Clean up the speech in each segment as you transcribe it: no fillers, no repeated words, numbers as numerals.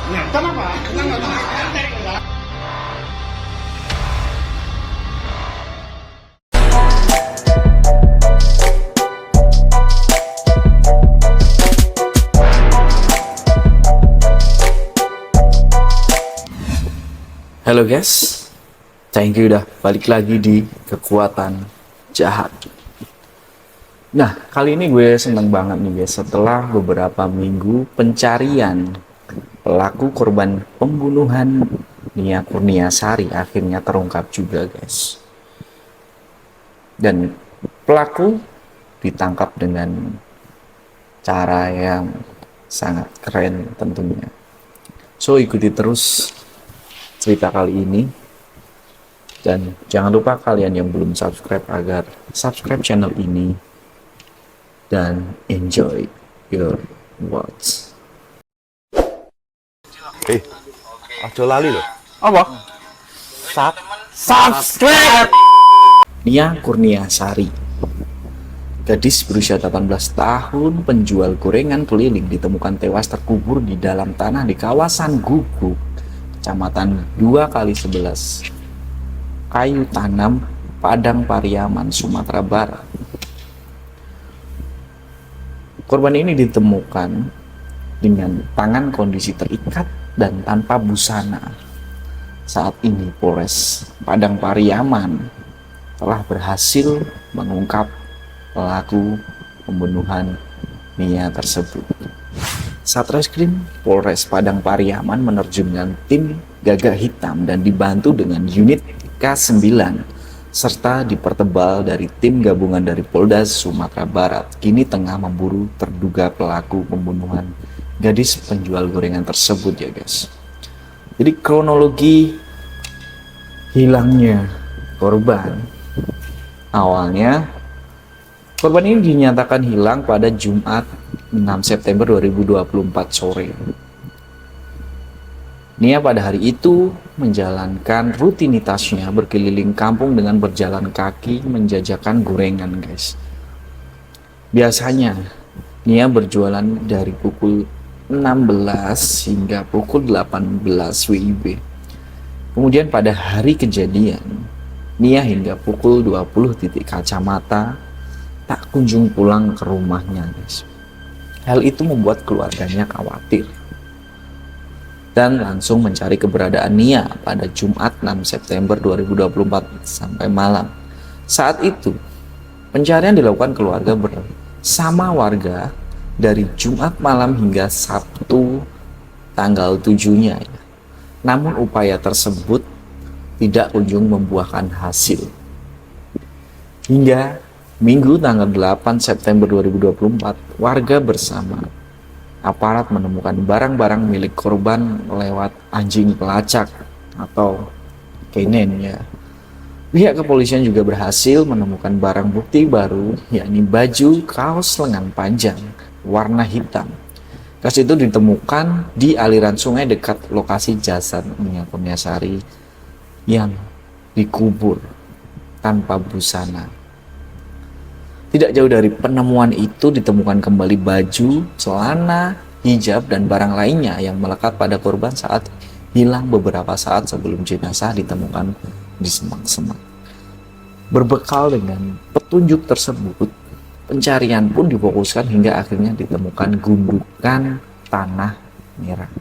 Nah, kenapa? Kenapa? Halo guys, thank you udah balik lagi di Kekuatan Jahat. Nah, kali ini gue seneng banget nih guys, setelah beberapa minggu pencarian pelaku korban pembunuhan Nia Kurniasari akhirnya terungkap juga guys. Dan pelaku ditangkap dengan cara yang sangat keren tentunya. So ikuti terus cerita kali ini. Dan jangan lupa kalian yang belum subscribe agar subscribe channel ini dan enjoy your watch. Aja lali loh. Apa? Subscribe! Nia Kurniasari, gadis berusia 18 tahun, penjual gorengan keliling, ditemukan tewas terkubur di dalam tanah di kawasan Gubuk, Kecamatan 2x11, Kayu Tanam, Padang Pariaman, Sumatera Barat. Korban ini ditemukan dengan tangan kondisi terikat dan tanpa busana. Saat ini Polres Padang Pariaman telah berhasil mengungkap pelaku pembunuhan Nia tersebut. Satreskrim Polres Padang Pariaman menerjunkan tim Gagak Hitam dan dibantu dengan unit K9 serta dipertebal dari tim gabungan dari Polda Sumatera Barat, kini tengah memburu terduga pelaku pembunuhan gadis penjual gorengan tersebut ya guys. Jadi kronologi hilangnya korban, awalnya korban ini dinyatakan hilang pada Jumat 6 September 2024 sore. Nia pada hari itu menjalankan rutinitasnya berkeliling kampung dengan berjalan kaki menjajakan gorengan guys. Biasanya Nia berjualan dari pukul 16 hingga pukul 18 WIB. Kemudian pada hari kejadian, Nia hingga pukul 20 titik kacamata tak kunjung pulang ke rumahnya guys. Hal itu membuat keluarganya khawatir dan langsung mencari keberadaan Nia pada Jumat 6 September 2024 sampai malam. Saat itu pencarian dilakukan keluarga bersama warga dari Jumat malam hingga Sabtu tanggal 7-nya ya. Namun upaya tersebut tidak kunjung membuahkan hasil. Hingga Minggu tanggal 8 September 2024, warga bersama aparat menemukan barang-barang milik korban lewat anjing pelacak atau K9 ya. Pihak kepolisian juga berhasil menemukan barang bukti baru, yakni baju kaos lengan panjang warna hitam. Kaos itu ditemukan di aliran sungai dekat lokasi jasad Nia Kurniasari yang dikubur tanpa busana. Tidak jauh dari penemuan itu ditemukan kembali baju, celana, hijab, dan barang lainnya yang melekat pada korban saat hilang beberapa saat sebelum jenazah ditemukan di semak-semak. Berbekal dengan petunjuk tersebut, pencarian pun difokuskan hingga akhirnya ditemukan gundukan tanah merah.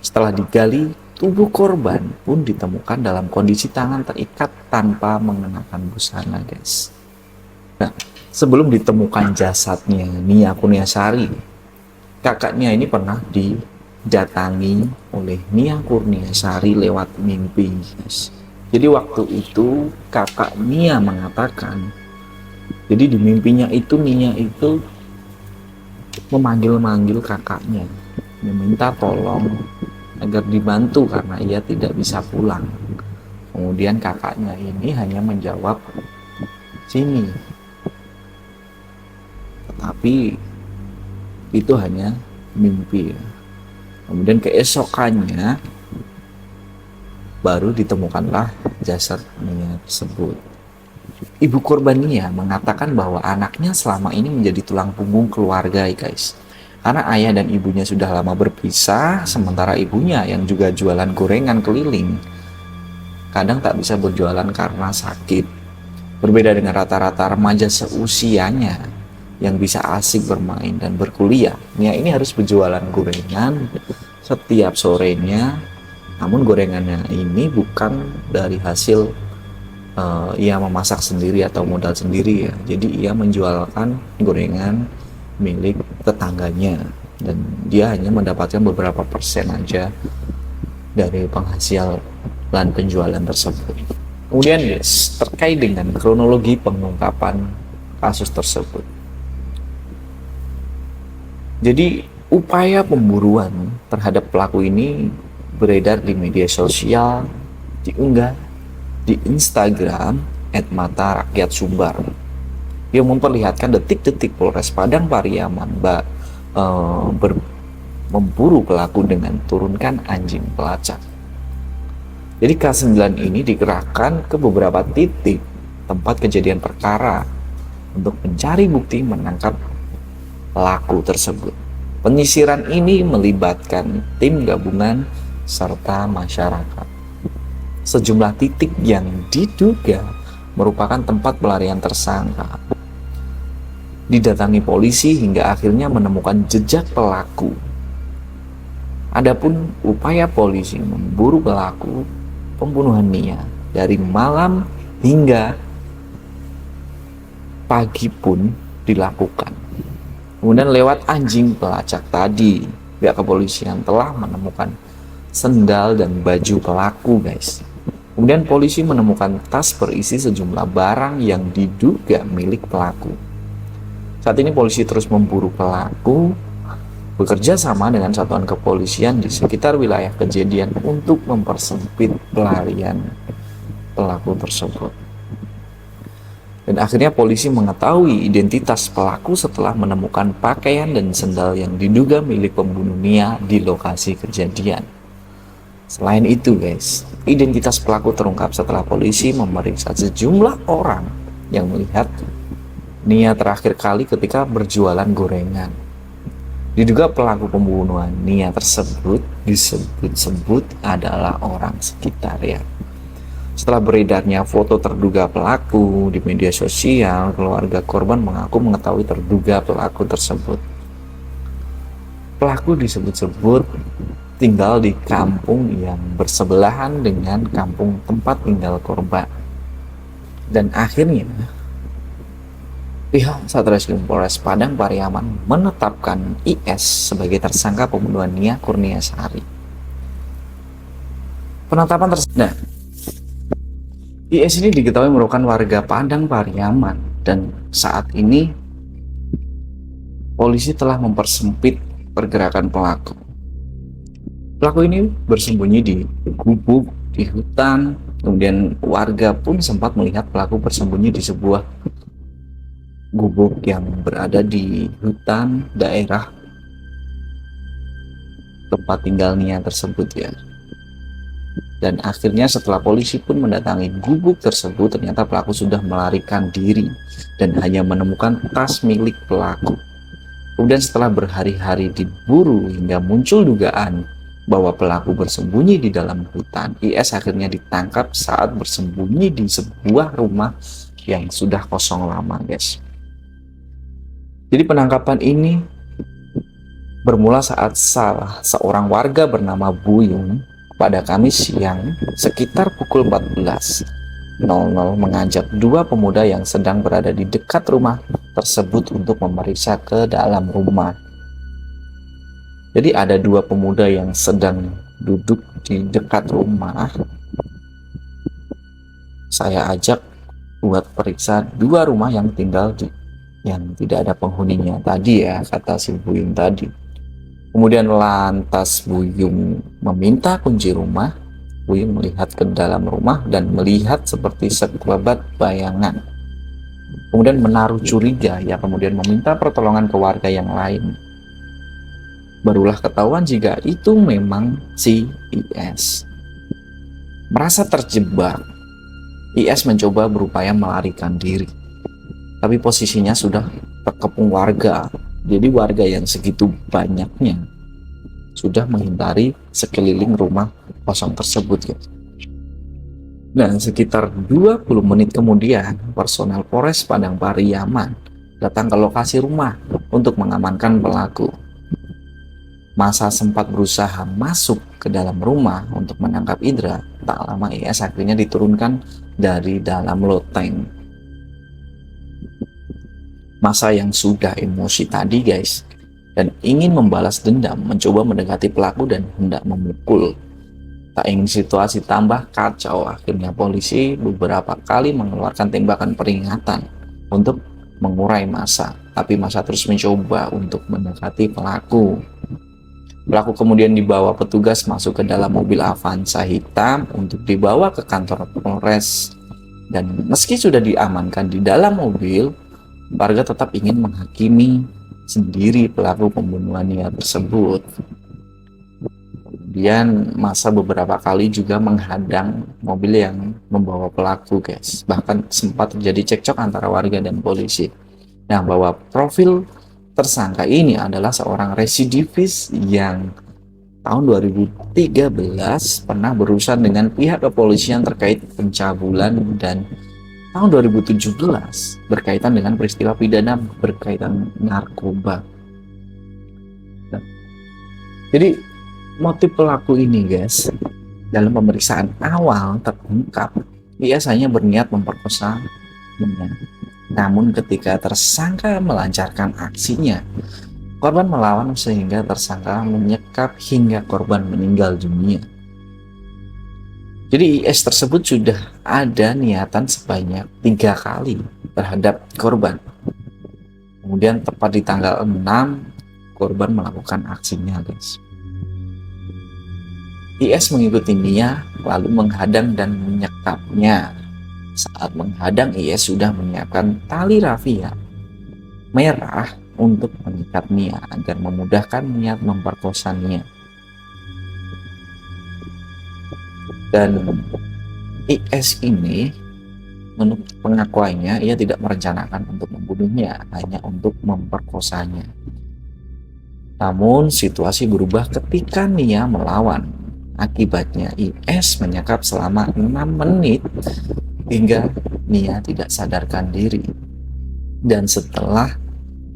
Setelah digali, tubuh korban pun ditemukan dalam kondisi tangan terikat tanpa mengenakan busana guys. Nah, sebelum ditemukan jasadnya Nia Kurniasari, kakaknya ini pernah didatangi oleh Nia Kurniasari lewat mimpi guys. Jadi waktu itu kakak Nia mengatakan, jadi di mimpinya itu Nia itu memanggil-manggil kakaknya, meminta tolong agar dibantu karena ia tidak bisa pulang. Kemudian kakaknya ini hanya menjawab, "Sini." Tapi itu hanya mimpi ya. Kemudian keesokannya baru ditemukanlah jasad Nia tersebut. Ibu korban Nia mengatakan bahwa anaknya selama ini menjadi tulang punggung keluarga guys. Karena ayah dan ibunya sudah lama berpisah, sementara ibunya yang juga jualan gorengan keliling kadang tak bisa berjualan karena sakit. Berbeda dengan rata-rata remaja seusianya yang bisa asik bermain dan berkuliah, Nia ini harus berjualan gorengan setiap sorenya. Namun gorengannya ini bukan dari hasil ia memasak sendiri atau modal sendiri ya. Jadi ia menjualkan gorengan milik tetangganya dan dia hanya mendapatkan beberapa persen aja dari penghasilan penjualan tersebut. Kemudian guys, terkait dengan kronologi pengungkapan kasus tersebut. Jadi upaya pemburuan terhadap pelaku ini beredar di media sosial, diunggah di Instagram @mata_rakyat_sumbar yang memperlihatkan detik-detik Polres Padang Pariaman memburu pelaku dengan turunkan anjing pelacak. Jadi K9 ini dikerahkan ke beberapa titik tempat kejadian perkara untuk mencari bukti menangkap pelaku tersebut. Penyisiran ini melibatkan tim gabungan serta masyarakat. Sejumlah titik yang diduga merupakan tempat pelarian tersangka didatangi polisi hingga akhirnya menemukan jejak pelaku. Adapun upaya polisi memburu pelaku pembunuhan Nia dari malam hingga pagi pun dilakukan. Kemudian lewat anjing pelacak tadi, pihak kepolisian telah menemukan sendal dan baju pelaku guys. Kemudian polisi menemukan tas berisi sejumlah barang yang diduga milik pelaku. Saat ini polisi terus memburu pelaku, bekerja sama dengan satuan kepolisian di sekitar wilayah kejadian untuk mempersempit pelarian pelaku tersebut. Dan akhirnya polisi mengetahui identitas pelaku setelah menemukan pakaian dan sendal yang diduga milik pembunuh Nia di lokasi kejadian. Selain itu guys, identitas pelaku terungkap setelah polisi memeriksa sejumlah orang yang melihat Nia terakhir kali ketika berjualan gorengan. Diduga pelaku pembunuhan Nia tersebut disebut-sebut adalah orang sekitar ya. Setelah beredarnya foto terduga pelaku di media sosial, keluarga korban mengaku mengetahui terduga pelaku tersebut. Pelaku disebut-sebut tinggal di kampung yang bersebelahan dengan kampung tempat tinggal korban. Dan akhirnya pihak Satreskrim Polres Padang Pariaman menetapkan IS sebagai tersangka pembunuhan Nia Kurniasari. Penetapan tersebut, IS ini diketahui merupakan warga Padang Pariaman dan saat ini polisi telah mempersempit pergerakan pelaku. Pelaku ini bersembunyi di gubuk, di hutan, kemudian warga pun sempat melihat pelaku bersembunyi di sebuah gubuk yang berada di hutan daerah tempat tinggal Nia tersebut ya. Dan akhirnya setelah polisi pun mendatangi gubuk tersebut, ternyata pelaku sudah melarikan diri dan hanya menemukan tas milik pelaku. Kemudian setelah berhari-hari diburu hingga muncul dugaan bahwa pelaku bersembunyi di dalam hutan, IS akhirnya ditangkap saat bersembunyi di sebuah rumah yang sudah kosong lama guys. Jadi penangkapan ini bermula saat salah seorang warga bernama Buyung pada Kamis siang sekitar pukul 14.00 mengajak dua pemuda yang sedang berada di dekat rumah tersebut untuk memeriksa ke dalam rumah. Jadi ada dua pemuda yang sedang duduk di dekat rumah. Saya ajak buat periksa dua rumah yang tidak ada penghuninya tadi ya, kata si Buyung tadi. Kemudian lantas Buyung meminta kunci rumah. Buyung melihat ke dalam rumah dan melihat seperti sekelebat bayangan. Kemudian menaruh curiga, ya kemudian meminta pertolongan ke warga yang lain. Barulah ketahuan jika itu memang si IS. Merasa terjebak, IS mencoba berupaya melarikan diri. Tapi posisinya sudah terkepung warga Jadi warga yang segitu banyaknya sudah menghindari sekeliling rumah kosong tersebut ya. Dan sekitar 20 menit kemudian, personel Polres Padang Pariaman datang ke lokasi rumah untuk mengamankan pelaku. Masa sempat berusaha masuk ke dalam rumah untuk menangkap Indra. Tak lama IS akhirnya diturunkan dari dalam loteng. Masa yang sudah emosi tadi guys, dan ingin membalas dendam, mencoba mendekati pelaku dan hendak memukul. Tak ingin situasi tambah kacau, akhirnya polisi beberapa kali mengeluarkan tembakan peringatan untuk mengurai massa. Tapi massa terus mencoba untuk mendekati pelaku. Pelaku kemudian dibawa petugas masuk ke dalam mobil Avanza hitam untuk dibawa ke kantor Polres. Dan meski sudah diamankan di dalam mobil, warga tetap ingin menghakimi sendiri pelaku pembunuhannya tersebut. Kemudian masa beberapa kali juga menghadang mobil yang membawa pelaku guys. Bahkan sempat terjadi cekcok antara warga dan polisi. Nah, bahwa profil tersangka ini adalah seorang residivis yang tahun 2013 pernah berurusan dengan pihak kepolisian terkait pencabulan, dan tahun 2017 berkaitan dengan peristiwa pidana berkaitan narkoba. Jadi motif pelaku ini guys, dalam pemeriksaan awal terungkap biasanya berniat memperkosa. Namun ketika tersangka melancarkan aksinya, korban melawan sehingga tersangka menyekap hingga korban meninggal dunia. Jadi IS tersebut sudah ada niatan sebanyak 3 kali terhadap korban. Kemudian tepat di tanggal 6 korban melakukan aksinya guys. IS mengikuti Nia lalu menghadang dan menyekapnya. Saat menghadang, IS sudah menyiapkan tali rafia merah untuk mengikat Nia agar memudahkan niat memperkosa Nia. Dan IS ini menurut pengakuannya ia tidak merencanakan untuk membunuhnya, hanya untuk memperkosanya. Namun situasi berubah ketika Nia melawan. Akibatnya IS menyekap selama 6 menit hingga Nia tidak sadarkan diri. Dan setelah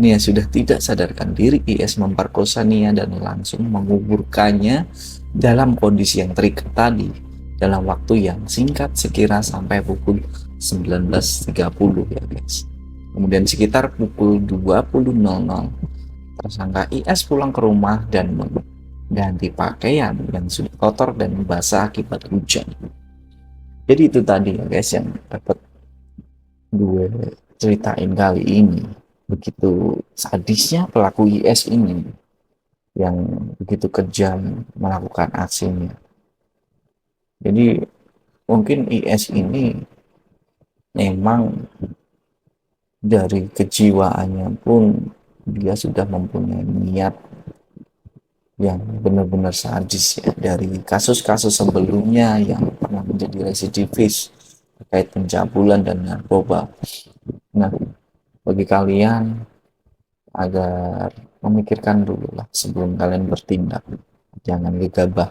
Nia sudah tidak sadarkan diri, IS memperkosa Nia dan langsung menguburkannya dalam kondisi yang terikat tadi dalam waktu yang singkat, sekira sampai pukul 19.30 ya guys. Kemudian sekitar pukul 20.00 tersangka IS pulang ke rumah dan mengganti pakaian yang sudah kotor dan basah akibat hujan. Jadi itu tadi ya guys yang dapat gue ceritain kali ini. Begitu sadisnya pelaku IS ini yang begitu kejam melakukan aksinya. Jadi mungkin IS ini memang dari kejiwaannya pun dia sudah mempunyai niat yang benar-benar sadis ya, dari kasus-kasus sebelumnya yang pernah menjadi residivis terkait pencabulan dan narkoba. Nah, bagi kalian agar memikirkan dulu lah sebelum kalian bertindak, jangan gegabah.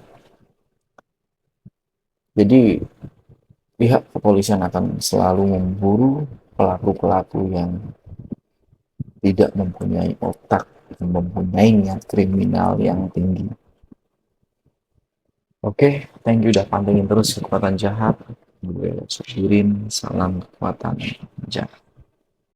Jadi pihak kepolisian akan selalu memburu pelaku-pelaku yang tidak mempunyai otak, mempunyai niat kriminal yang tinggi. Oke, thank you udah pantengin terus kekuatan jahat. Gue Sukirin, salam kekuatan jahat.